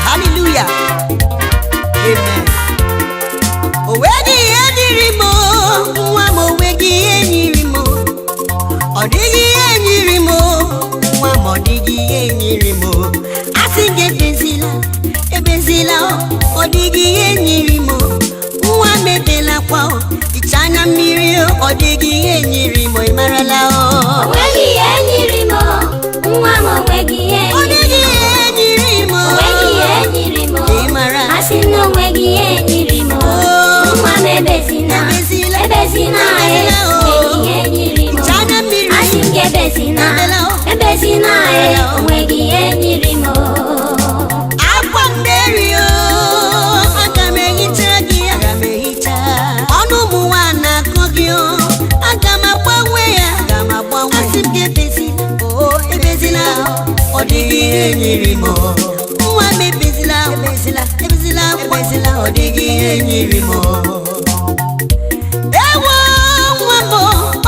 Hallelujah. Amen. Owegi enirimo, nwam owegi enirimo. Odigi enirimo, nwam odigi enirimo. Asinge ebezila, odigi enirimo. Nwam ebela kwa, ichana mmiri odigi enirimo imarala o. Owegi enirimo, nwam owegi enirimo. Asino wegi enirimo, nwam ebezina wegi enirimo. Asinge ebezina wegi enirimo. Akwa mberio, agamehicha. Onu muwana kogio, agamabawe ya. Asinge ebezina, odigi enirimo. Nwam ebezila, odigi enirimo. Ewo nwambo,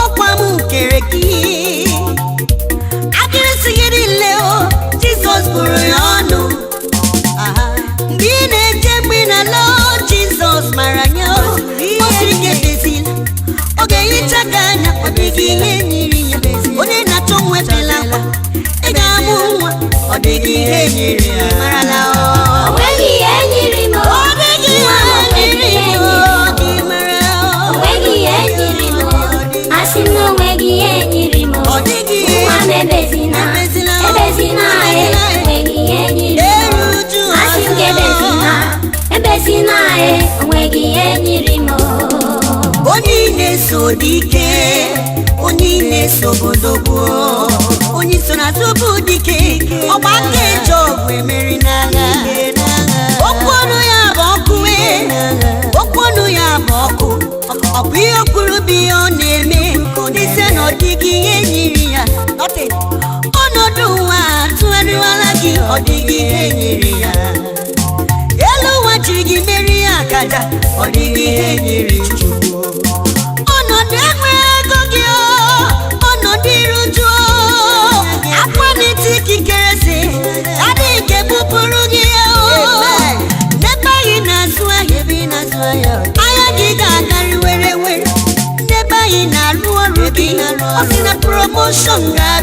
okwamu kereki. Agirisi leo, Jesus buru yonu. Mbine jemina lo, Jesus maranyo. Osige bezila, oge itagana, odigi enirimo. One na chomwe pelakwa, ega amunwa, odigi enirimo. Marala o. Owegi enirimo, asino wegi enirimo. Nwam ebezina wegi enirimo. Asinge ebezina wegi enirimo. Onine so dike, onine so bodobo, oni so na tubu dike, obake job emeri naga. Okwonu ya boku, opiyo kurubi oneme, nise no digi enyiri ya. Nothing. Onoduwa tuweriwalagi odigi enyiri ya. Elu wachigi meri akaja odigi enyiri chukwu. Onodegwe gogio, onodirujo. Akwaniti kikerese, adike bupurugi ya. Aya giga agari were. Neba ina ruo rugi. Osina promotion ga.